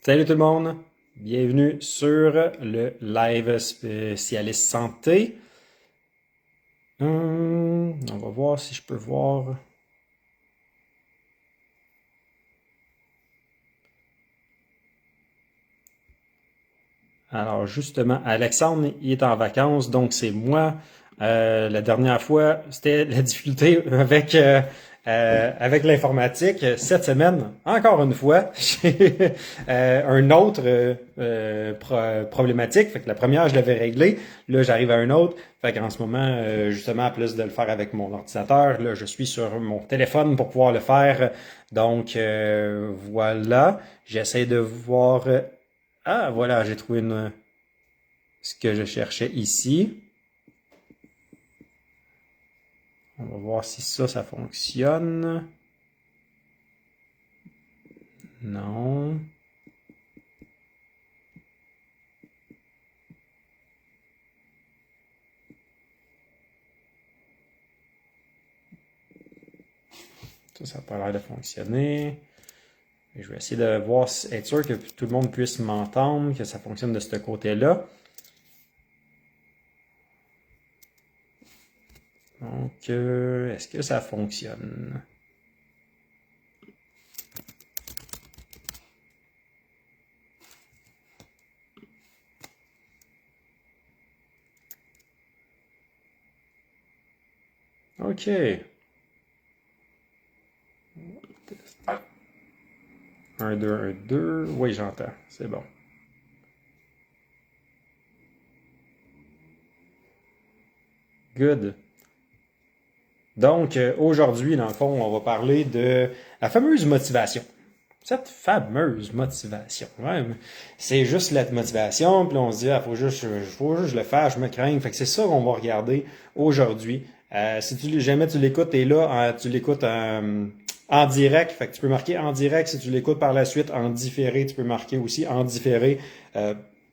Salut tout le monde, bienvenue sur le live spécialiste santé. On va voir si je peux voir. Alors justement, Alexandre, il est en vacances, donc c'est moi. La dernière fois, c'était la difficulté avec l'informatique. Cette semaine, encore une fois, j'ai un autre problématique. Fait que la première, je l'avais réglée. Là, j'arrive à un autre. Fait qu'en ce moment, justement, à plus de le faire avec mon ordinateur, là, je suis sur mon téléphone pour pouvoir le faire. Donc, voilà. J'essaie de voir. Ah, voilà, j'ai trouvé ce que je cherchais ici. On va voir si ça fonctionne. Non. Ça n'a pas l'air de fonctionner. Je vais essayer de voir, être sûr que tout le monde puisse m'entendre, que ça fonctionne de ce côté-là. Donc, est-ce que ça fonctionne? OK. 1, 2, 1, 2. Oui, j'entends. C'est bon. Good. Donc, aujourd'hui, dans le fond, on va parler de la fameuse motivation. Cette fameuse motivation. Ouais, c'est juste la motivation, puis on se dit, faut juste que je le fasse, je me crains. Fait que c'est ça qu'on va regarder aujourd'hui. Si jamais tu l'écoutes, t'es là, tu l'écoutes en direct, fait que tu peux marquer en direct. Si tu l'écoutes par la suite en différé, tu peux marquer aussi en différé.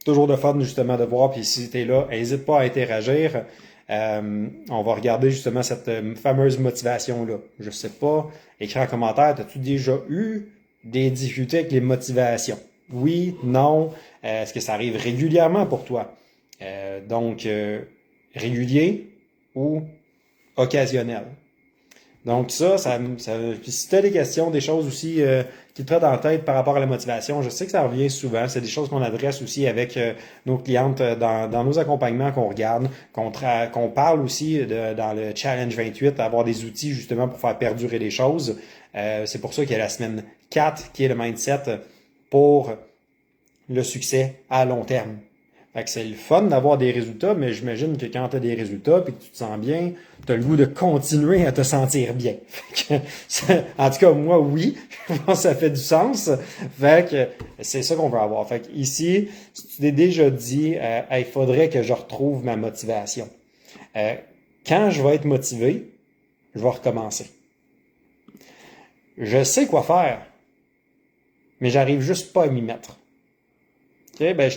Toujours de fun justement de voir, puis si t'es là, n'hésite pas à interagir. On va regarder justement cette fameuse motivation-là. Je sais pas, écris en commentaire, as-tu déjà eu des difficultés avec les motivations? Oui, non. Est-ce que ça arrive régulièrement pour toi? Donc, régulier ou occasionnel. Donc puis si tu as des questions, des choses aussi qui te trottent en tête par rapport à la motivation, je sais que ça revient souvent. C'est des choses qu'on adresse aussi avec nos clientes dans nos accompagnements qu'on regarde, qu'on parle aussi dans le Challenge 28, avoir des outils justement pour faire perdurer les choses. C'est pour ça qu'il y a la semaine 4 qui est le mindset pour le succès à long terme. Fait que c'est le fun d'avoir des résultats, mais j'imagine que quand tu as des résultats et que tu te sens bien, tu as le goût de continuer à te sentir bien. En tout cas, moi, oui, je pense que ça fait du sens. Fait que c'est ça qu'on veut avoir. Fait que ici, si tu t'es déjà dit, il faudrait que je retrouve ma motivation. Quand je vais être motivé, je vais recommencer. Je sais quoi faire, mais j'arrive juste pas à m'y mettre. OK, ben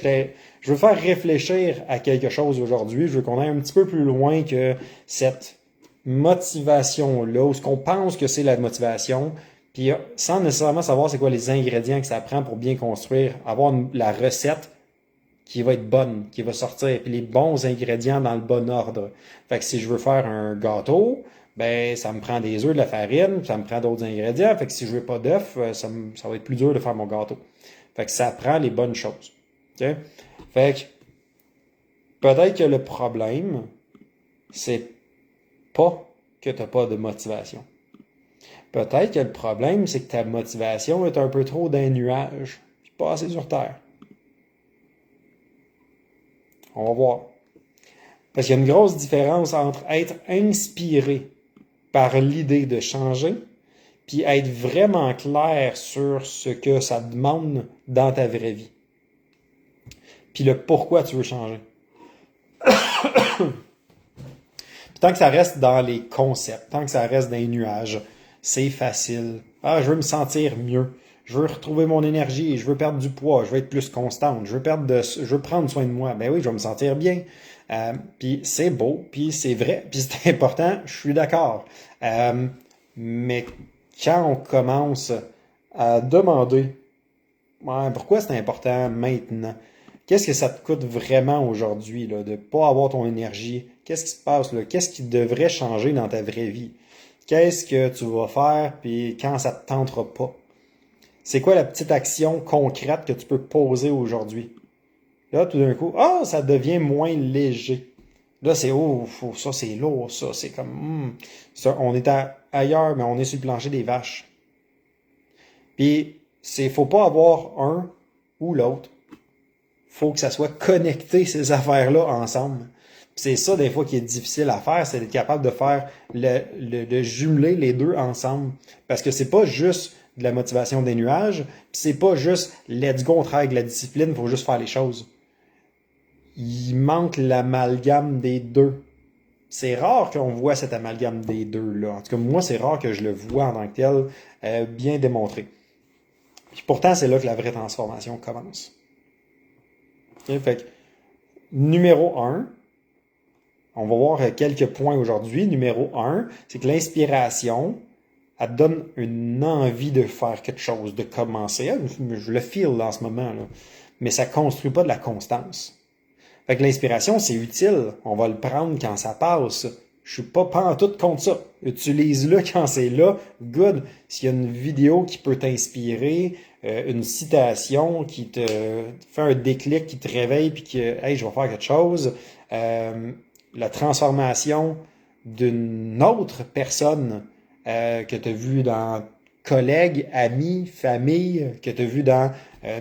je veux faire réfléchir à quelque chose aujourd'hui. Je veux qu'on aille un petit peu plus loin que cette motivation-là, ou ce qu'on pense que c'est la motivation, puis sans nécessairement savoir c'est quoi les ingrédients que ça prend pour bien construire, avoir la recette qui va être bonne, qui va sortir, puis les bons ingrédients dans le bon ordre. Fait que si je veux faire un gâteau, ben ça me prend des œufs, de la farine, ça me prend d'autres ingrédients. Fait que si je veux pas d'œufs, ça va être plus dur de faire mon gâteau. Fait que ça prend les bonnes choses. Okay? Fait que peut-être que le problème, c'est pas que tu n'as pas de motivation. Peut-être que le problème, c'est que ta motivation est un peu trop d'un nuage, puis pas assez sur terre. On va voir. Parce qu'il y a une grosse différence entre être inspiré par l'idée de changer, puis être vraiment clair sur ce que ça demande dans ta vraie vie. Puis le pourquoi tu veux changer. Puis tant que ça reste dans les concepts, tant que ça reste dans les nuages, c'est facile. Ah, je veux me sentir mieux. Je veux retrouver mon énergie, je veux perdre du poids, je veux être plus constante, je veux prendre soin de moi. Ben oui, je vais me sentir bien. Puis c'est beau, puis c'est vrai, puis c'est important, je suis d'accord. Mais quand on commence à demander Ouais, pourquoi c'est important maintenant? Qu'est-ce que ça te coûte vraiment aujourd'hui, là, de ne pas avoir ton énergie? Qu'est-ce qui se passe, là? Qu'est-ce qui devrait changer dans ta vraie vie? Qu'est-ce que tu vas faire, puis quand ça te tentera pas? C'est quoi la petite action concrète que tu peux poser aujourd'hui? Là, tout d'un coup, ça devient moins léger. Là, c'est, ça, c'est lourd, ça, c'est comme, ça, on est ailleurs, mais on est sur le plancher des vaches. Puis, faut pas avoir un ou l'autre. Faut que ça soit connecté, ces affaires-là, ensemble. Puis c'est ça, des fois, qui est difficile à faire, c'est d'être capable de faire de jumeler les deux ensemble. Parce que c'est pas juste de la motivation des nuages, puis c'est pas juste let's go, on travaille avec la discipline, faut juste faire les choses. Il manque l'amalgame des deux. C'est rare qu'on voit cet amalgame des deux, là. En tout cas, moi, c'est rare que je le vois en tant que tel, bien démontré. Puis pourtant, c'est là que la vraie transformation commence. Okay? Fait que, numéro 1, on va voir quelques points aujourd'hui. Numéro 1, c'est que l'inspiration, elle te donne une envie de faire quelque chose, de commencer. Je le feel en ce moment, là. Mais ça ne construit pas de la constance. Fait que l'inspiration, c'est utile. On va le prendre quand ça passe. Je suis pas pantoute contre ça. Utilise-le quand c'est là. Good. S'il y a une vidéo qui peut t'inspirer, une citation qui te fait un déclic, qui te réveille, puis que, hey, je vais faire quelque chose. La transformation d'une autre personne que tu as vu dans collègues, amis, famille, que tu as vu dans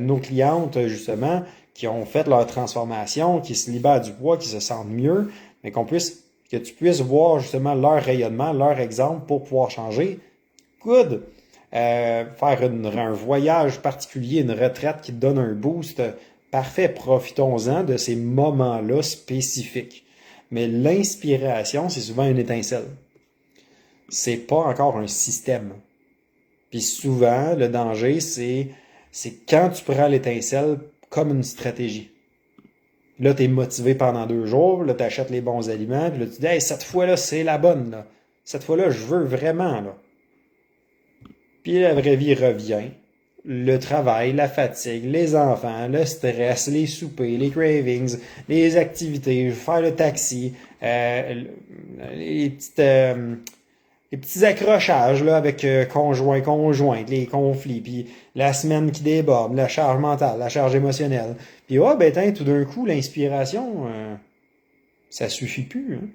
nos clientes, justement, qui ont fait leur transformation, qui se libèrent du poids, qui se sentent mieux, mais que tu puisses voir justement leur rayonnement, leur exemple pour pouvoir changer. Good! Faire un voyage particulier, une retraite qui te donne un boost, parfait, profitons-en de ces moments-là spécifiques. Mais l'inspiration, c'est souvent une étincelle. C'est pas encore un système. Puis souvent, le danger, c'est quand tu prends l'étincelle comme une stratégie. Là, tu es motivé pendant 2 jours, là, tu achètes les bons aliments, puis là, tu dis, hey, cette fois-là, c'est la bonne, là. Cette fois-là, je veux vraiment, là. Puis la vraie vie revient. Le travail, la fatigue, les enfants, le stress, les soupers, les cravings, les activités, faire le taxi, les petits accrochages là, avec conjoint, conjointe, les conflits, puis la semaine qui déborde, la charge mentale, la charge émotionnelle. Puis tout d'un coup, l'inspiration, ça suffit plus. Hein?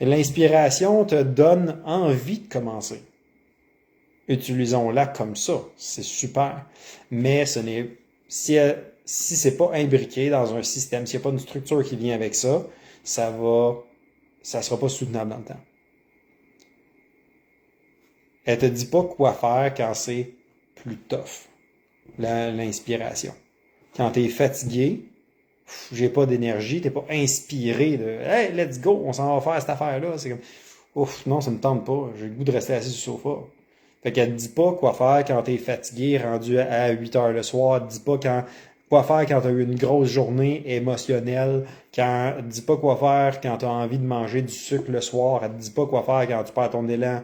Et l'inspiration te donne envie de commencer. Utilisons-la comme ça, c'est super. Mais si c'est pas imbriqué dans un système, s'il n'y a pas une structure qui vient avec ça, ça sera pas soutenable dans le temps. Elle te dit pas quoi faire quand c'est plus tough, l'inspiration. Quand t'es fatigué, j'ai pas d'énergie, t'es pas inspiré de hey, let's go, on s'en va faire cette affaire-là. C'est comme non, ça me tente pas, j'ai le goût de rester assis sur le sofa. Fait qu'elle te dit pas quoi faire quand t'es fatigué, rendu à 8 heures le soir, elle te dit pas quoi faire quand t'as eu une grosse journée émotionnelle, elle te dit pas quoi faire quand t'as envie de manger du sucre le soir, elle te dit pas quoi faire quand tu perds ton élan.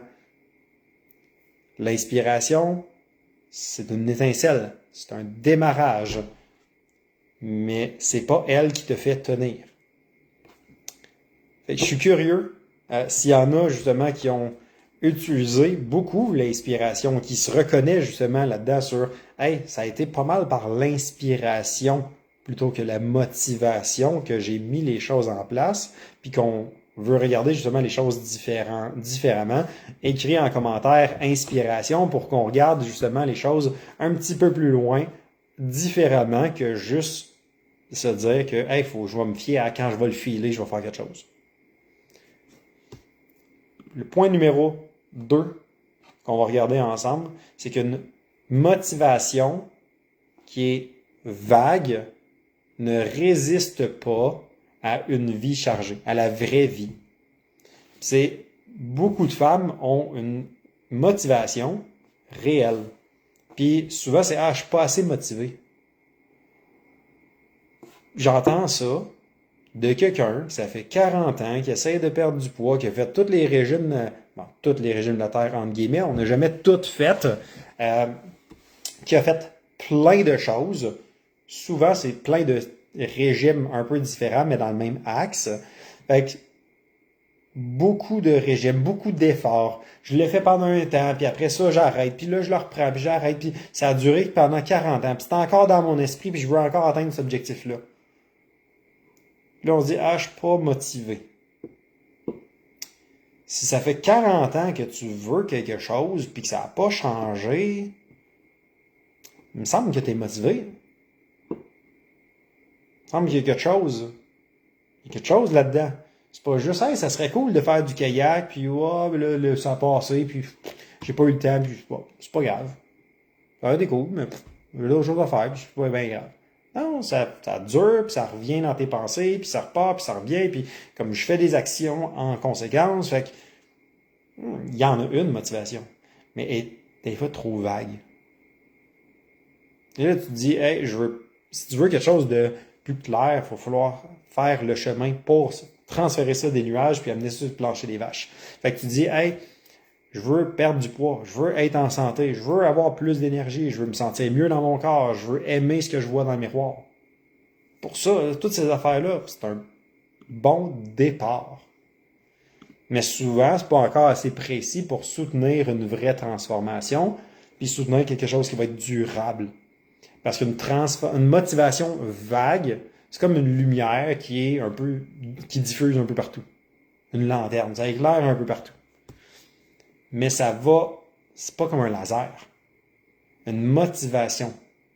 L'inspiration, c'est une étincelle, c'est un démarrage. Mais c'est pas elle qui te fait tenir. Fait que je suis curieux s'il y en a justement qui ont utilisé beaucoup l'inspiration, qui se reconnaissent justement là-dedans sur hey, ça a été pas mal par l'inspiration plutôt que la motivation que j'ai mis les choses en place, puis qu'on veut regarder justement les choses différemment. Écris en commentaire inspiration pour qu'on regarde justement les choses un petit peu plus loin, différemment que juste se dire que hey, je vais me fier à quand je vais le filer, je vais faire quelque chose. Le point numéro 2 qu'on va regarder ensemble, c'est qu'une motivation qui est vague ne résiste pas à une vie chargée, à la vraie vie. Beaucoup de femmes ont une motivation réelle. Puis souvent, c'est je suis pas assez motivé. J'entends ça de quelqu'un, ça fait 40 ans, qui essaie de perdre du poids, qui a fait tous les régimes de la Terre, entre guillemets, on n'a jamais tout fait. qui a fait plein de choses. Souvent, c'est plein de régimes un peu différents, mais dans le même axe. Fait que beaucoup de régimes, beaucoup d'efforts. Je l'ai fait pendant un temps, puis après ça, j'arrête, puis là, je le reprends, puis j'arrête, puis ça a duré pendant 40 ans, puis c'est encore dans mon esprit, puis je veux encore atteindre cet objectif-là. Là, on se dit, ah, je suis pas motivé. Si ça fait 40 ans que tu veux quelque chose, puis que ça n'a pas changé, il me semble que tu es motivé. Il me semble qu'il y a quelque chose. Il y a quelque chose là-dedans. C'est pas juste, hey, ça serait cool de faire du kayak, puis oh, là, ça a passé, puis j'ai pas eu le temps, puis c'est pas grave. Ça a été cool, mais j'ai d'autres choses à faire, puis c'est pas bien grave. Non, ça dure, puis ça revient dans tes pensées, puis ça repart, puis ça revient, puis comme je fais des actions en conséquence, fait que il y en a une motivation, mais elle est des fois trop vague. Et là, tu te dis, hey, si tu veux quelque chose de plus clair, il va falloir faire le chemin pour transférer ça des nuages puis amener ça sur le plancher des vaches. Fait que tu dis, hey, je veux perdre du poids, je veux être en santé, je veux avoir plus d'énergie, je veux me sentir mieux dans mon corps, je veux aimer ce que je vois dans le miroir. Pour ça, toutes ces affaires-là, c'est un bon départ. Mais souvent, c'est pas encore assez précis pour soutenir une vraie transformation puis soutenir quelque chose qui va être durable. Parce qu'une motivation vague, c'est comme une lumière qui diffuse un peu partout. Une lanterne, ça éclaire un peu partout. Mais c'est pas comme un laser. Une motivation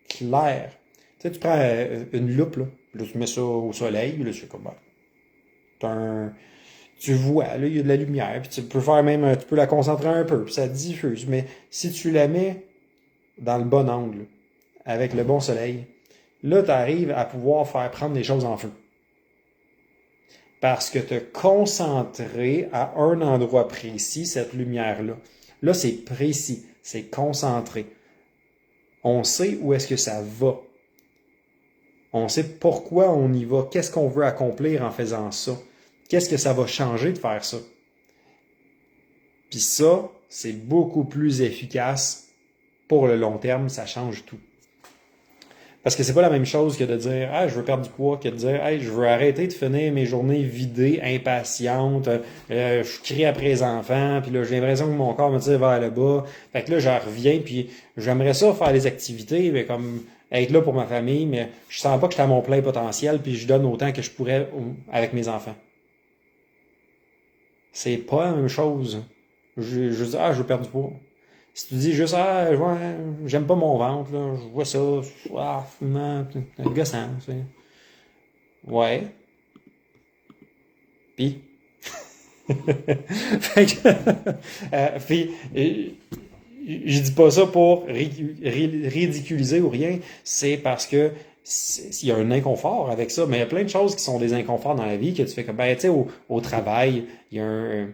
claire. Tu sais, tu prends une loupe, là tu mets ça au soleil, là, c'est comme, tu vois, là, il y a de la lumière, puis tu peux la concentrer un peu, puis ça diffuse. Mais si tu la mets dans le bon angle, avec le bon soleil, là, tu arrives à pouvoir faire prendre les choses en feu. Parce que te concentrer à un endroit précis, cette lumière-là. Là, c'est précis, c'est concentré. On sait où est-ce que ça va. On sait pourquoi on y va, qu'est-ce qu'on veut accomplir en faisant ça. Qu'est-ce que ça va changer de faire ça. Puis ça, c'est beaucoup plus efficace pour le long terme, ça change tout. Parce que c'est pas la même chose que de dire je veux perdre du poids que de dire je veux arrêter de finir mes journées vidées, impatientes, je crie après les enfants, puis là j'ai l'impression que mon corps me tire vers le bas. Fait que là j'en reviens, puis j'aimerais ça faire des activités, mais comme être là pour ma famille, mais je sens pas que je suis à mon plein potentiel, puis je donne autant que je pourrais avec mes enfants. C'est pas la même chose. Je dis je veux perdre du poids. Si tu dis juste, j'aime pas mon ventre, là, je vois ça, finalement, c'est gossant, c'est. Ouais. Puis. Fait que, puis, je dis pas ça pour ridiculiser ou rien, c'est parce que il y a un inconfort avec ça, mais il y a plein de choses qui sont des inconforts dans la vie que tu fais comme, tu sais, au travail, il y a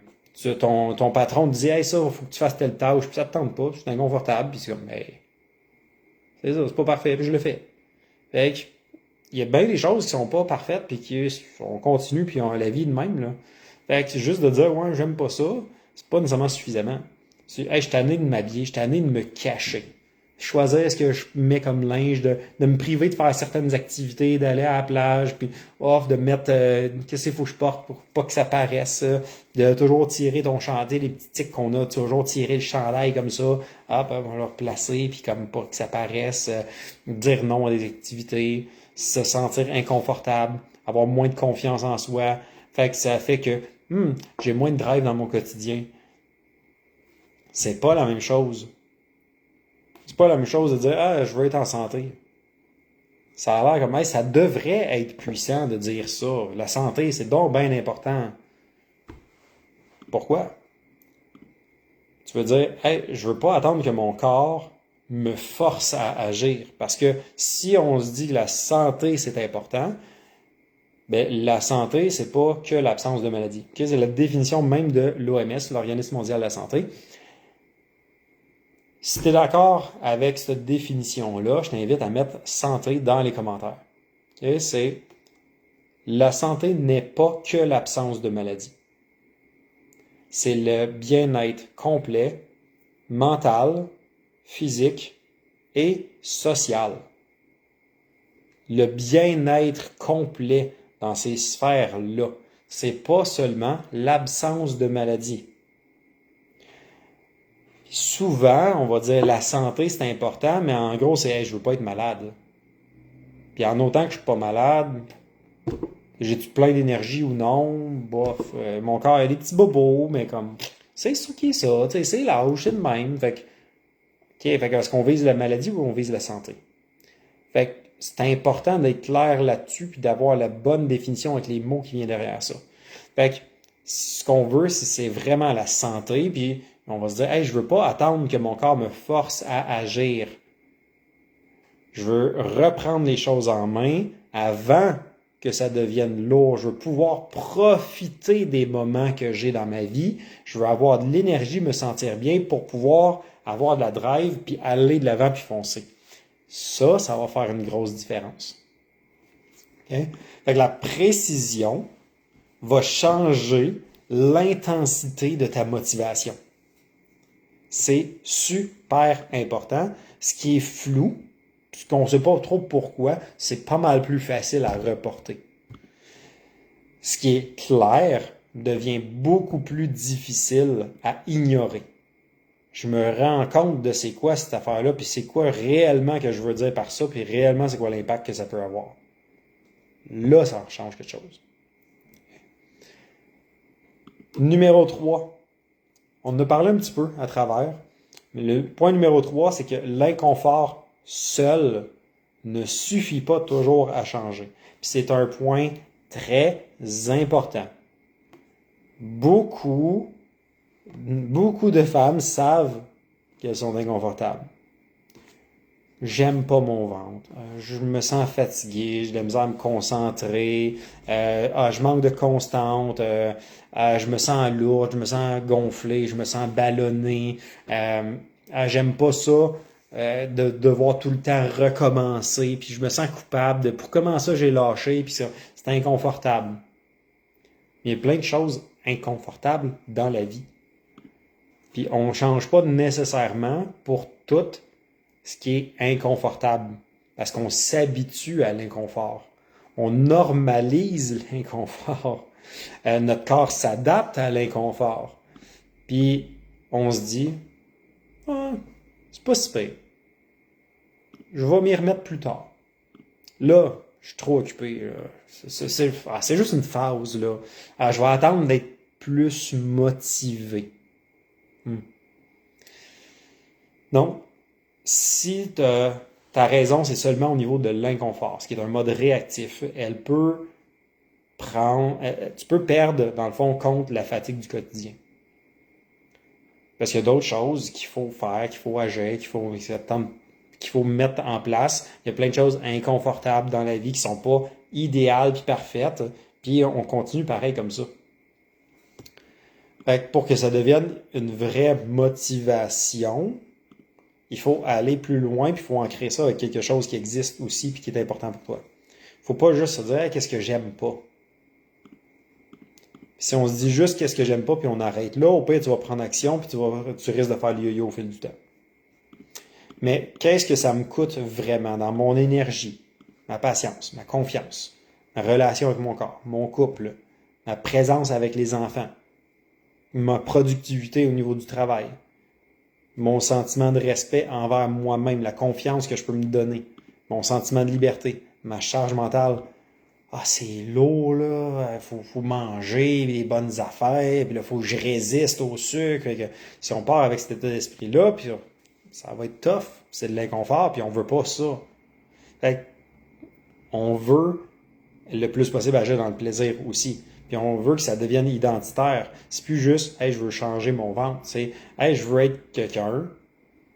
ton patron te dit, hey, ça, il faut que tu fasses telle tâche, puis ça te tente pas, puis c'est inconfortable, puis c'est comme, c'est ça, c'est pas parfait, puis je le fais. Fait que, il y a bien des choses qui sont pas parfaites, puis on continue, puis on a la vie de même, là. Fait que c'est juste de dire, ouais, j'aime pas ça, c'est pas nécessairement suffisamment. Je suis tanné de m'habiller, je suis tanné de me cacher. Choisir ce que je mets comme linge, de me priver de faire certaines activités, d'aller à la plage, puis de mettre qu'est-ce qu'il faut que je porte pour pas que ça paraisse, de toujours tirer ton chandail, les petits tics qu'on a, toujours tirer le chandail comme ça, on va le replacer, puis comme pas que ça paraisse, dire non à des activités, se sentir inconfortable, avoir moins de confiance en soi. Fait que ça fait que j'ai moins de drive dans mon quotidien. C'est pas la même chose. C'est pas la même chose de dire je veux être en santé. Ça a l'air comme ça devrait être puissant de dire ça. La santé, c'est donc bien important. Pourquoi? Tu veux dire je veux pas attendre que mon corps me force à agir. Parce que si on se dit que la santé, c'est important, la santé, c'est pas que l'absence de maladie. Okay? C'est la définition même de l'OMS, l'Organisme mondial de la santé. Si tu es d'accord avec cette définition-là, je t'invite à mettre santé dans les commentaires. Okay? La santé n'est pas que l'absence de maladie. C'est le bien-être complet, mental, physique et social. Le bien-être complet dans ces sphères-là, c'est pas seulement l'absence de maladie. Souvent, on va dire la santé c'est important, mais en gros c'est hey, je veux pas être malade. Puis en autant que je suis pas malade, j'ai-tu plein d'énergie ou non? Bof, mon corps a des petits bobos, mais comme c'est ça qui est ça, tu sais, c'est l'âge, c'est le même. Fait que, OK, fait que est-ce qu'on vise la maladie ou on vise la santé? Fait que c'est important d'être clair là-dessus puis d'avoir la bonne définition avec les mots qui viennent derrière ça. Fait que ce qu'on veut, c'est vraiment la santé, puis on va se dire, hey, je veux pas attendre que mon corps me force à agir. Je veux reprendre les choses en main avant que ça devienne lourd. Je veux pouvoir profiter des moments que j'ai dans ma vie. Je veux avoir de l'énergie, me sentir bien pour pouvoir avoir de la drive, puis aller de l'avant, puis foncer. Ça va faire une grosse différence. Okay? Fait que la précision va changer l'intensité de ta motivation. C'est super important. Ce qui est flou, ce qu'on ne sait pas trop pourquoi, c'est pas mal plus facile à reporter. Ce qui est clair devient beaucoup plus difficile à ignorer. Je me rends compte de c'est quoi cette affaire-là, puis c'est quoi réellement que je veux dire par ça, puis réellement c'est quoi l'impact que ça peut avoir. Là, ça change quelque chose. Numéro 3. On en a parlé un petit peu à travers, mais le point numéro 3, c'est que l'inconfort seul ne suffit pas toujours à changer. Puis c'est un point très important. Beaucoup de femmes savent qu'elles sont inconfortables. J'aime pas mon ventre. Je me sens fatigué, j'ai de la misère à me concentrer. Je manque de constante. Je me sens lourde, je me sens gonflé, je me sens ballonné. J'aime pas ça de devoir tout le temps recommencer. Puis je me sens coupable de pour comment ça j'ai lâché. Puis c'est inconfortable. Il y a plein de choses inconfortables dans la vie. Puis on ne change pas nécessairement pour toutes ce qui est inconfortable. Parce qu'on s'habitue à l'inconfort. On normalise l'inconfort. Notre corps s'adapte à l'inconfort. Puis on se dit, ah, c'est pas si pire. Je vais m'y remettre plus tard. Là, je suis trop occupé. C'est juste une phase. Là. Je vais attendre d'être plus motivé. Donc, si ta raison, c'est seulement au niveau de l'inconfort, ce qui est un mode réactif, tu peux perdre, dans le fond, contre la fatigue du quotidien. Parce qu'il y a d'autres choses qu'il faut faire, qu'il faut agir, qu'il faut mettre en place. Il y a plein de choses inconfortables dans la vie qui sont pas idéales puis parfaites, puis on continue pareil comme ça. Fait que pour que ça devienne une vraie motivation, il faut aller plus loin, puis il faut ancrer ça avec quelque chose qui existe aussi, puis qui est important pour toi. Faut pas juste se dire hey, qu'est-ce que j'aime pas. Puis si on se dit juste qu'est-ce que j'aime pas, puis on arrête là, au pire tu vas prendre action, puis tu risques de faire le yo-yo au fil du temps. Mais qu'est-ce que ça me coûte vraiment dans mon énergie, ma patience, ma confiance, ma relation avec mon corps, mon couple, ma présence avec les enfants, ma productivité au niveau du travail, mon sentiment de respect envers moi-même, la confiance que je peux me donner, mon sentiment de liberté, ma charge mentale. Ah, c'est lourd, là, faut manger les bonnes affaires, puis là, faut que je résiste au sucre. Si on part avec cet état d'esprit-là, puis ça va être tough, c'est de l'inconfort, puis on veut pas ça. Fait on veut le plus possible agir dans le plaisir aussi. Puis on veut que ça devienne identitaire. C'est plus juste, hey, je veux changer mon ventre. C'est, hey, je veux être quelqu'un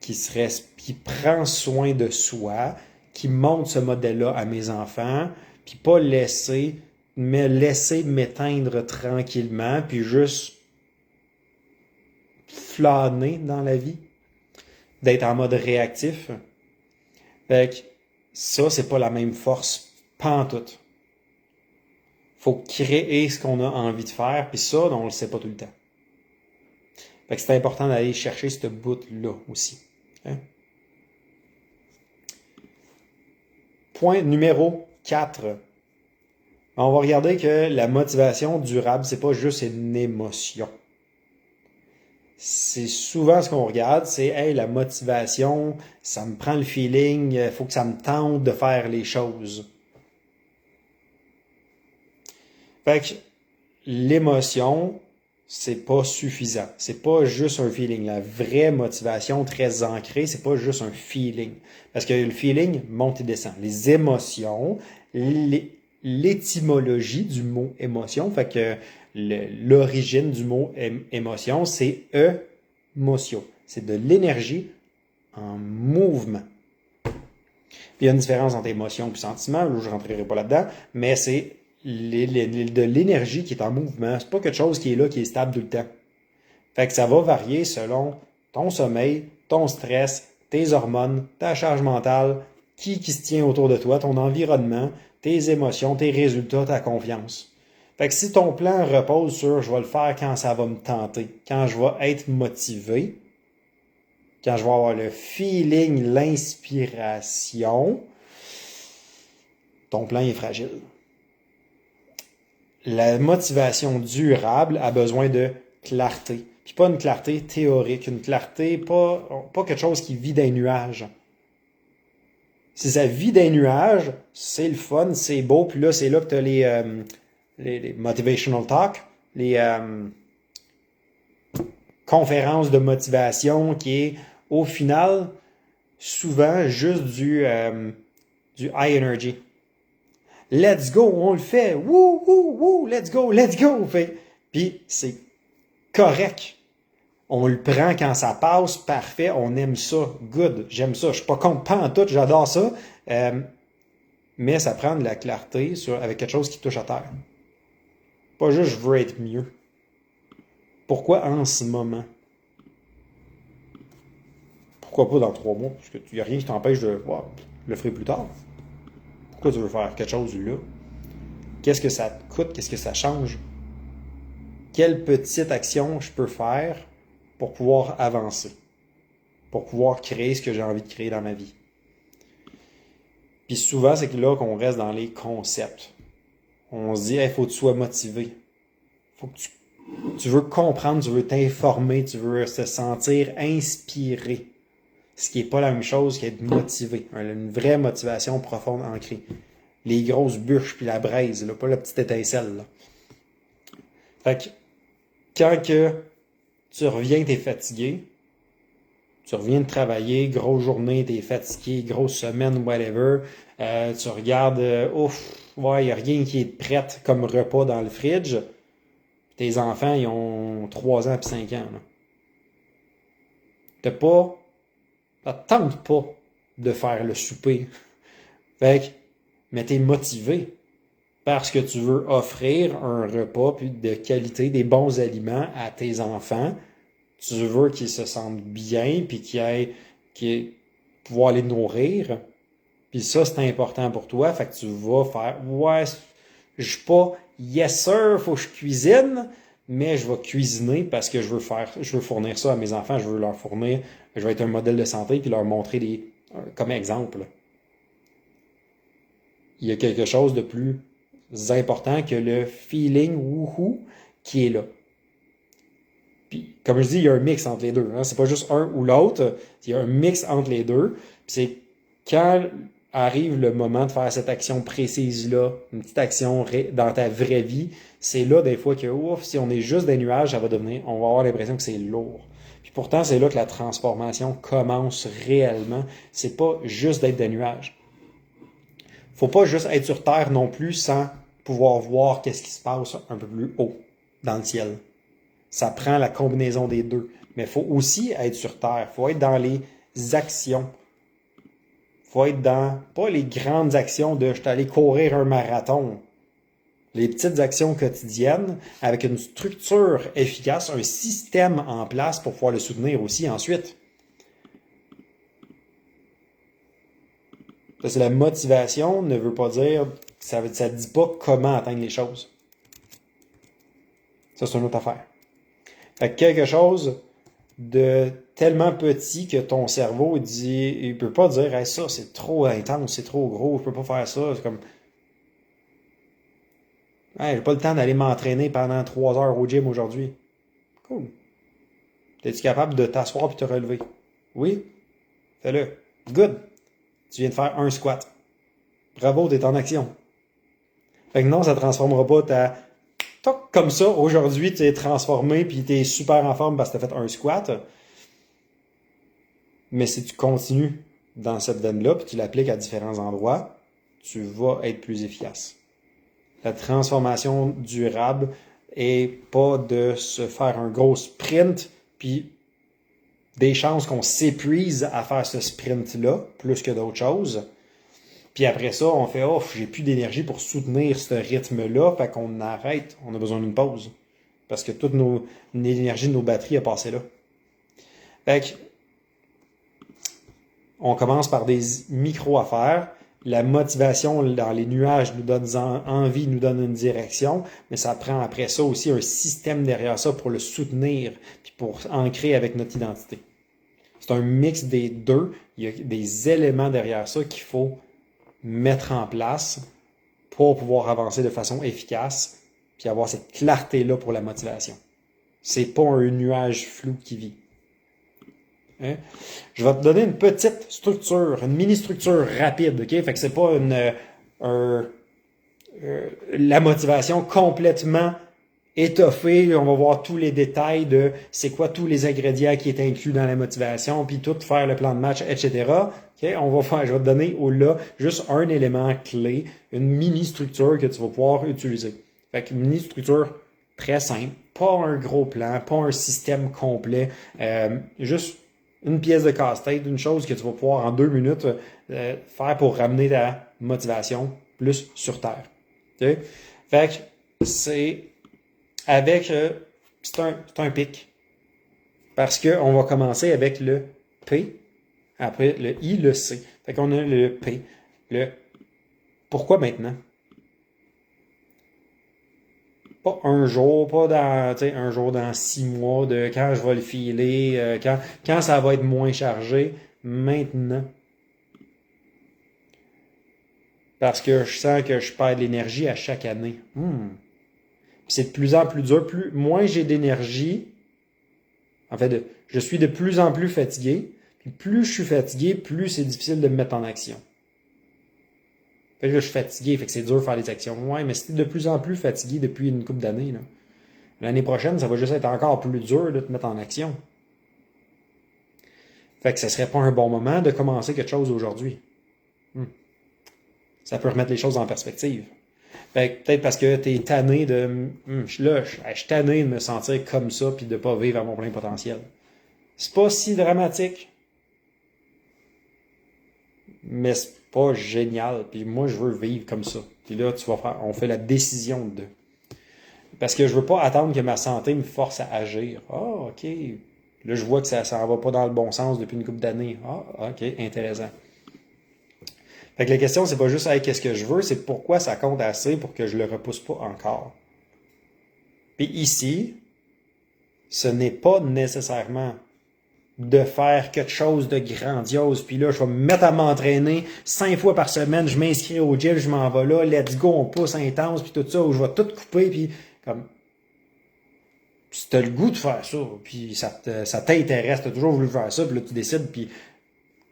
qui prend soin de soi, qui montre ce modèle-là à mes enfants, puis pas laisser m'éteindre tranquillement, puis juste flâner dans la vie, d'être en mode réactif. Fait que ça, c'est pas la même force pantoute. Faut créer ce qu'on a envie de faire, puis ça, on le sait pas tout le temps. Fait que c'est important d'aller chercher ce bout-là aussi. Hein? point numéro 4. On va regarder que la motivation durable, c'est pas juste une émotion. C'est souvent ce qu'on regarde, c'est hey, la motivation, ça me prend le feeling, il faut que ça me tente de faire les choses. Fait que l'émotion, c'est pas suffisant. C'est pas juste un feeling. La vraie motivation très ancrée, c'est pas juste un feeling. Parce que le feeling monte et descend. Les émotions, l'étymologie du mot émotion, fait que l'origine du mot émotion, c'est émotion. C'est de l'énergie en mouvement. Puis il y a une différence entre émotion et sentiment, là, je ne rentrerai pas là-dedans, mais c'est de l'énergie qui est en mouvement. C'est pas quelque chose qui est là, qui est stable tout le temps. Fait que ça va varier selon ton sommeil, ton stress, tes hormones, ta charge mentale, qui se tient autour de toi, ton environnement, tes émotions, tes résultats, ta confiance. Fait que si ton plan repose sur je vais le faire quand ça va me tenter, quand je vais être motivé, quand je vais avoir le feeling, l'inspiration, ton plan est fragile. La motivation durable a besoin de clarté. Puis pas une clarté théorique, une clarté, pas quelque chose qui vit d'un nuage. Si ça vit d'un nuage, c'est le fun, c'est beau, puis là, c'est là que tu as les motivational talk, les conférences de motivation qui est, au final, souvent juste du high energy. Let's go, on le fait. Woo, woo, woo, let's go, let's go. Puis c'est correct. On le prend quand ça passe, parfait, on aime ça, good, j'aime ça. Je suis pas contre, pas en tout, j'adore ça. Mais ça prend de la clarté avec quelque chose qui touche à terre. Pas juste je veux être mieux. Pourquoi en ce moment? Pourquoi pas dans 3 mois? Parce qu'il n'y a rien qui t'empêche de le ferai plus tard. Pourquoi tu veux faire quelque chose là? Qu'est-ce que ça te coûte? Qu'est-ce que ça change? Quelle petite action je peux faire pour pouvoir avancer? Pour pouvoir créer ce que j'ai envie de créer dans ma vie? Puis souvent, c'est là qu'on reste dans les concepts. On se dit, il faut que tu sois motivé. Faut que tu veux comprendre, tu veux t'informer, tu veux te sentir inspiré. Ce qui n'est pas la même chose qu'être motivé. Une vraie motivation profonde ancrée. Les grosses bûches puis la braise, là, pas la petite étincelle. Là. Fait que quand que tu reviens, t'es fatigué, tu reviens de travailler, grosse journée, t'es fatigué, grosse semaine, whatever, tu regardes, il n'y a rien qui est prêt comme repas dans le fridge. Tes enfants, ils ont 3 ans et 5 ans. Ça te tente pas de faire le souper. Fait que, mais t'es motivé parce que tu veux offrir un repas puis de qualité, des bons aliments à tes enfants. Tu veux qu'ils se sentent bien puis qu'ils pouvoir les nourrir. Puis ça, c'est important pour toi. Fait que tu vas faire, je suis pas yes sir, faut que je cuisine, mais je vais cuisiner parce que je veux fournir ça à mes enfants, je veux leur fournir, je vais être un modèle de santé puis leur montrer comme exemple. Il y a quelque chose de plus important que le feeling wouhou qui est là. Puis, comme je dis, il y a un mix entre les deux. Hein. C'est pas juste un ou l'autre. Il y a un mix entre les deux. Puis c'est quand arrive le moment de faire cette action précise-là, une petite action dans ta vraie vie, c'est là des fois que si on est juste des nuages, on va avoir l'impression que c'est lourd. Puis pourtant, c'est là que la transformation commence réellement. C'est pas juste d'être des nuages. Faut pas juste être sur Terre non plus sans pouvoir voir qu'est-ce qui se passe un peu plus haut dans le ciel. Ça prend la combinaison des deux. Mais il faut aussi être sur Terre. Il faut être dans les actions. Il faut être dans, pas les grandes actions de je suis allé courir un marathon. Les petites actions quotidiennes avec une structure efficace, un système en place pour pouvoir le soutenir aussi ensuite. Parce que la motivation ne veut pas dire, ça ne dit pas comment atteindre les choses. Ça, c'est une autre affaire. Fait que quelque chose de tellement petit que ton cerveau dit, il peut pas dire, hey, ça c'est trop intense, c'est trop gros, je peux pas faire ça. C'est comme, hey, j'ai pas le temps d'aller m'entraîner pendant 3 heures au gym aujourd'hui. Cool. Es-tu capable de t'asseoir et te relever? Oui? Fais-le. Good. Tu viens de faire un squat. Bravo, t'es en action. Fait que non, ça transformera pas ta... Toc, comme ça, aujourd'hui, tu es transformé puis tu es super en forme parce que tu as fait un squat. Mais si tu continues dans cette veine-là puis tu l'appliques à différents endroits, tu vas être plus efficace. La transformation durable est pas de se faire un gros sprint puis des chances qu'on s'épuise à faire ce sprint-là plus que d'autres choses. Puis après ça, on fait « Oh, j'ai plus d'énergie pour soutenir ce rythme-là. » Fait qu'on arrête. On a besoin d'une pause. Parce que toute l'énergie de nos batteries a passé là. Fait que, on commence par des micro-affaires. La motivation dans les nuages nous donne envie, nous donne une direction. Mais ça prend après ça aussi un système derrière ça pour le soutenir. Puis pour ancrer avec notre identité. C'est un mix des deux. Il y a des éléments derrière ça qu'il faut mettre en place pour pouvoir avancer de façon efficace puis avoir cette clarté-là pour la motivation. C'est pas un nuage flou qui vit. Hein? Je vais te donner une petite structure, une mini-structure rapide, ok? Fait que c'est pas la motivation complètement étoffée. On va voir tous les détails de c'est quoi tous les ingrédients qui est inclus dans la motivation, puis tout faire le plan de match, etc. Okay? Je vais te donner là juste un élément clé, une mini-structure que tu vas pouvoir utiliser. Fait qu'une mini-structure très simple, pas un gros plan, pas un système complet, juste une pièce de casse-tête, une chose que tu vas pouvoir en 2 minutes faire pour ramener ta motivation plus sur terre. Okay? Fait que c'est avec c'est un pic. Parce qu'on va commencer avec le P, après le I, le C. Fait qu'on a le P. Le pourquoi maintenant? Pas un jour, pas dans un jour dans 6 mois, de quand je vais le filer, quand ça va être moins chargé, maintenant. Parce que je sens que je perds de l'énergie à chaque année. Puis c'est de plus en plus dur. Moins j'ai d'énergie, en fait, je suis de plus en plus fatigué. Puis plus je suis fatigué, plus c'est difficile de me mettre en action. Fait que là, je suis fatigué, fait que c'est dur de faire des actions. Ouais, mais si t'es de plus en plus fatigué depuis une couple d'années, l'année prochaine, ça va juste être encore plus dur de te mettre en action. Fait que ce serait pas un bon moment de commencer quelque chose aujourd'hui. Ça peut remettre les choses en perspective. Fait que peut-être parce que t'es tanné de... je suis tanné de me sentir comme ça puis de pas vivre à mon plein potentiel. C'est pas si dramatique. Mais c'est pas génial. Puis moi, je veux vivre comme ça. Puis là, on fait la décision de. Parce que je veux pas attendre que ma santé me force à agir. Ah, ok. Là, je vois que ça va pas dans le bon sens depuis une couple d'années. Ah, ok, intéressant. Fait que la question, c'est pas juste hey, qu'est-ce que je veux, c'est pourquoi ça compte assez pour que je le repousse pas encore. Puis ici, ce n'est pas nécessairement de faire quelque chose de grandiose. Puis là, je vais me mettre à m'entraîner 5 fois par semaine, je m'inscris au gym, je m'en vais là, let's go, on pousse intense, puis tout ça, où je vais tout couper, puis comme... Si t'as le goût de faire ça, puis ça t'intéresse, t'as toujours voulu faire ça, puis là, tu décides, puis...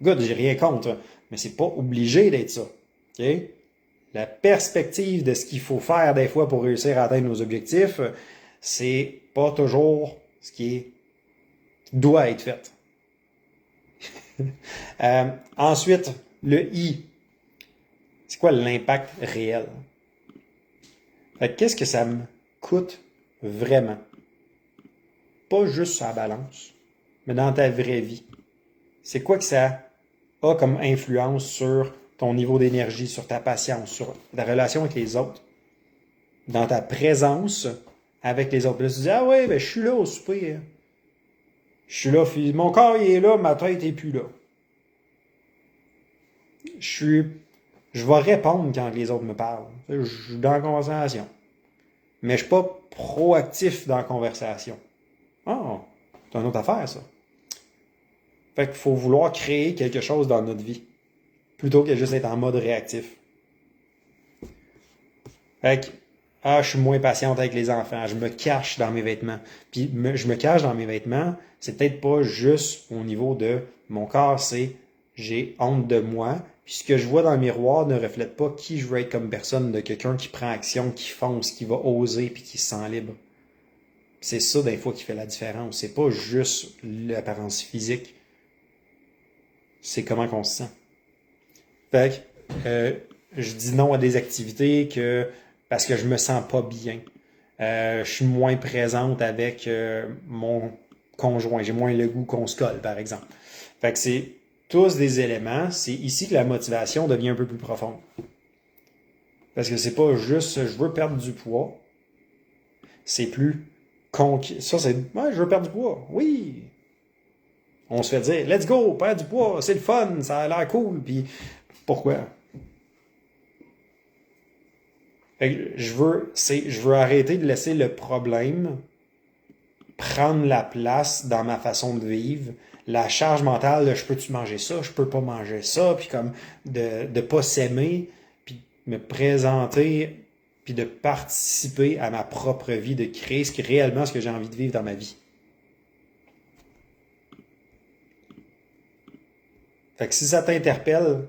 Good, j'ai rien contre, mais c'est pas obligé d'être ça. OK? La perspective de ce qu'il faut faire des fois pour réussir à atteindre nos objectifs, c'est pas toujours ce qui doit être fait. Ensuite, le I. C'est quoi l'impact réel? Qu'est-ce que ça me coûte vraiment? Pas juste sur la balance, mais dans ta vraie vie. C'est quoi que ça a comme influence sur ton niveau d'énergie, sur ta patience, sur ta relation avec les autres? Dans ta présence avec les autres. Puis là, tu dis, ah ouais, ben je suis là au souper. Hein. Je suis là, mon corps il est là, ma tête est plus là. Je vais répondre quand les autres me parlent. Je suis dans la conversation. Mais je suis pas proactif dans la conversation. Oh, c'est une autre affaire, ça. Fait qu'il faut vouloir créer quelque chose dans notre vie, plutôt que juste être en mode réactif. Fait que, je suis moins patiente avec les enfants, je me cache dans mes vêtements. Puis je me cache dans mes vêtements, c'est peut-être pas juste au niveau de mon corps, c'est j'ai honte de moi. Puis ce que je vois dans le miroir ne reflète pas qui je veux être comme personne, de quelqu'un qui prend action, qui fonce, qui va oser, puis qui se sent libre. C'est ça, des fois, qui fait la différence. C'est pas juste l'apparence physique. C'est comment qu'on se sent. Fait que, je dis non à des activités parce que je me sens pas bien. Je suis moins présente avec mon conjoint. J'ai moins le goût qu'on se colle, par exemple. Fait que c'est tous des éléments. C'est ici que la motivation devient un peu plus profonde. Parce que c'est pas juste je veux perdre du poids. C'est plus concret. Ça, c'est ouais, je veux perdre du poids. Oui. On se fait dire let's go, perdre du poids, c'est le fun, ça a l'air cool. Puis pourquoi? Fait que je veux arrêter de laisser le problème prendre la place dans ma façon de vivre. La charge mentale de je peux-tu manger ça, je peux pas manger ça, puis comme de pas s'aimer, puis me présenter, puis de participer à ma propre vie, de créer réellement ce que j'ai envie de vivre dans ma vie. Fait que si ça t'interpelle,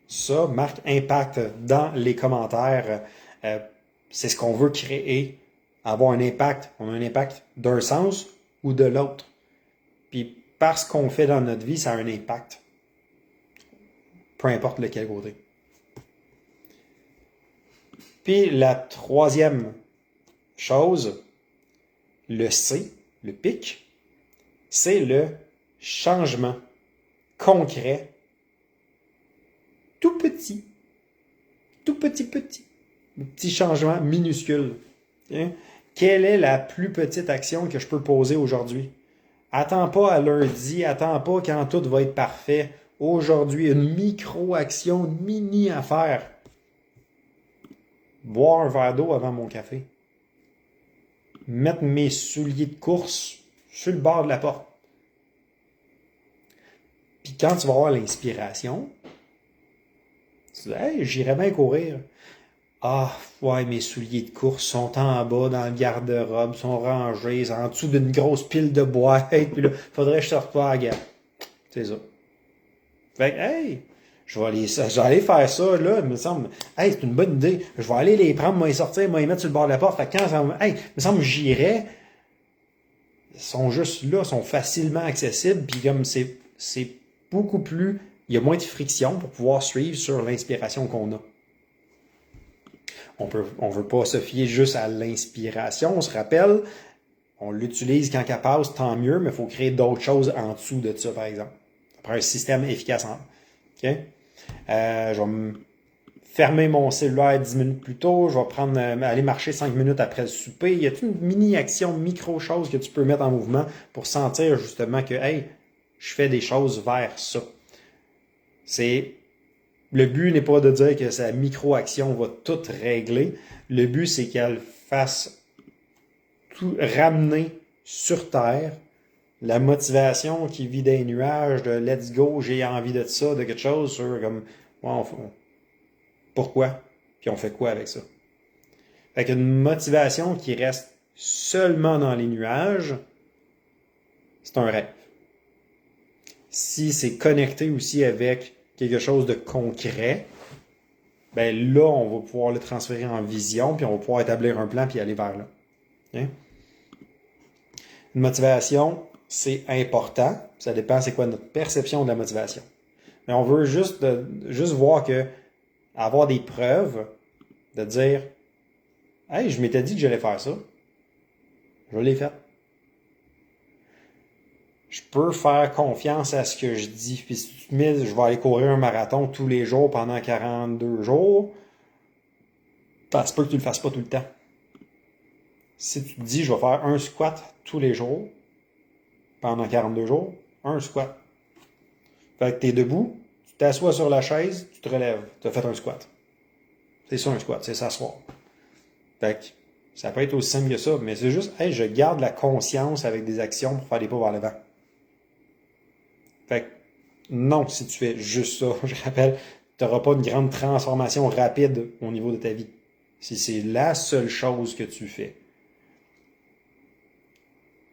ça, marque impact dans les commentaires. C'est ce qu'on veut créer, avoir un impact. On a un impact d'un sens ou de l'autre. Puis parce qu'on fait dans notre vie, ça a un impact. Peu importe lequel côté. Puis la troisième chose, le C, le pic, c'est le changement concret, tout petit, petit changement minuscule. Hein? Quelle est la plus petite action que je peux poser aujourd'hui? Attends pas à lundi, attends pas quand tout va être parfait. Aujourd'hui, une micro-action, une mini-affaire. Boire un verre d'eau avant mon café. Mettre mes souliers de course sur le bord de la porte. Puis quand tu vas avoir l'inspiration, tu dis, hey, j'irais bien courir. Ah, ouais, mes souliers de course sont en bas dans le garde-robe, sont rangés, en dessous d'une grosse pile de boîtes, puis là, faudrait que je sorte pas à la gare. C'est ça. Fait que, hey, je vais aller faire ça, là, il me semble, hey, c'est une bonne idée. Je vais aller les prendre, moi, les sortir, moi, les mettre sur le bord de la porte. Fait que quand ça hey, il me semble, j'irais. Ils sont juste là, sont facilement accessibles, puis comme c'est beaucoup plus, il y a moins de friction pour pouvoir suivre sur l'inspiration qu'on a. On veut pas se fier juste à l'inspiration, on se rappelle, on l'utilise quand elle passe, tant mieux, mais il faut créer d'autres choses en dessous de ça, par exemple. Après un système efficace. OK? Je vais me fermer mon cellulaire 10 minutes plus tôt, je vais aller marcher 5 minutes après le souper. Il y a toute une mini-action, micro-chose que tu peux mettre en mouvement pour sentir justement que, hey, je fais des choses vers ça. Le but n'est pas de dire que sa micro-action va tout régler. Le but, c'est qu'elle fasse tout ramener sur Terre la motivation qui vit des nuages de let's go, j'ai envie de ça, de quelque chose sur comme pourquoi, puis on fait quoi avec ça. Fait qu'une motivation qui reste seulement dans les nuages, c'est un rêve. Si c'est connecté aussi avec quelque chose de concret, ben là, on va pouvoir le transférer en vision, puis on va pouvoir établir un plan, puis aller vers là. Okay? Une motivation, c'est important. Ça dépend c'est quoi notre perception de la motivation. Mais on veut juste voir que avoir des preuves, de dire hey, je m'étais dit que j'allais faire ça. Je l'ai fait. Je peux faire confiance à ce que je dis. Puis si tu te mets, je vais aller courir un marathon tous les jours pendant 42 jours, ça se peut que tu le fasses pas tout le temps. Si tu te dis, je vais faire un squat tous les jours, pendant 42 jours, un squat. Fait que t'es debout, tu t'assois sur la chaise, tu te relèves, tu as fait un squat. C'est ça un squat, c'est s'asseoir. Fait que ça peut être aussi simple que ça, mais c'est juste, hey, je garde la conscience avec des actions pour faire des pas vers l'avant. Fait que Non, si tu fais juste ça, je rappelle, tu n'auras pas une grande transformation rapide au niveau de ta vie. Si c'est la seule chose que tu fais.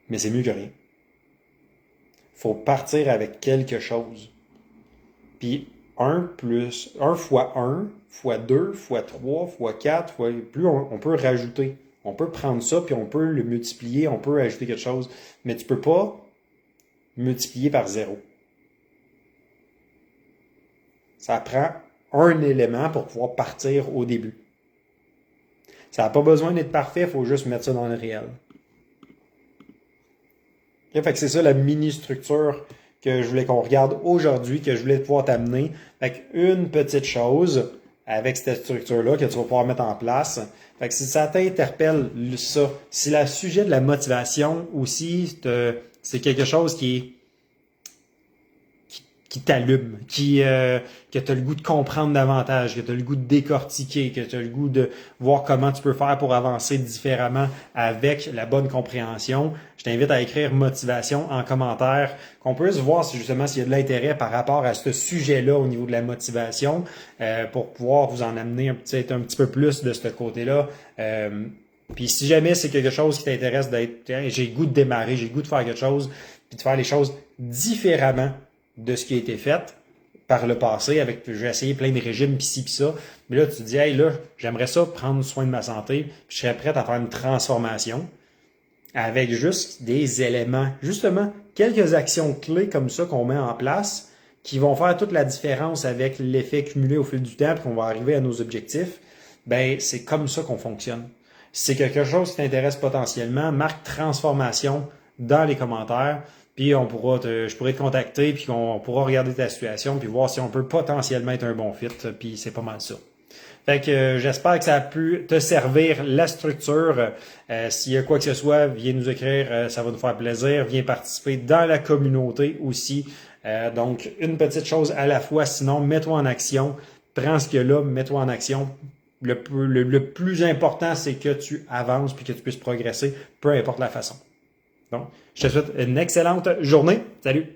Mais c'est mieux que rien. Faut partir avec quelque chose. Puis 1 fois 1, fois 2, fois 3, fois 4, plus on peut rajouter. On peut prendre ça, puis on peut le multiplier, on peut ajouter quelque chose. Mais tu peux pas multiplier par 0. Ça prend un élément pour pouvoir partir au début. Ça n'a pas besoin d'être parfait, il faut juste mettre ça dans le réel. Okay, fait que c'est ça la mini-structure que je voulais qu'on regarde aujourd'hui, que je voulais pouvoir t'amener. Fait que une petite chose avec cette structure-là que tu vas pouvoir mettre en place. Fait que si ça t'interpelle, ça, si le sujet de la motivation aussi, c'est quelque chose qui t'allume, que tu as le goût de comprendre davantage, que tu as le goût de décortiquer, que tu as le goût de voir comment tu peux faire pour avancer différemment avec la bonne compréhension. Je t'invite à écrire motivation en commentaire, qu'on puisse voir si justement s'il y a de l'intérêt par rapport à ce sujet-là au niveau de la motivation, pour pouvoir vous en amener un petit peu plus de ce côté-là. Puis si jamais c'est quelque chose qui t'intéresse j'ai le goût de démarrer, j'ai le goût de faire quelque chose, puis de faire les choses différemment de ce qui a été fait par le passé, j'ai essayé plein de régimes pis ci pis ça, mais là tu te dis hey là j'aimerais ça prendre soin de ma santé, puis je serais prêt à faire une transformation avec juste des éléments, justement quelques actions clés comme ça qu'on met en place qui vont faire toute la différence avec l'effet cumulé au fil du temps puis qu'on va arriver à nos objectifs. Ben c'est comme ça qu'on fonctionne. Si c'est quelque chose qui t'intéresse potentiellement, marque transformation dans les commentaires. Puis je pourrais te contacter, puis on pourra regarder ta situation, puis voir si on peut potentiellement être un bon fit, puis c'est pas mal ça. Fait que j'espère que ça a pu te servir la structure. S'il y a quoi que ce soit, viens nous écrire, ça va nous faire plaisir. Viens participer dans la communauté aussi. Donc, une petite chose à la fois, sinon, mets-toi en action. Prends ce qu'il y a là, mets-toi en action. Le plus important, c'est que tu avances puis que tu puisses progresser, peu importe la façon. Donc, je te souhaite une excellente journée. Salut!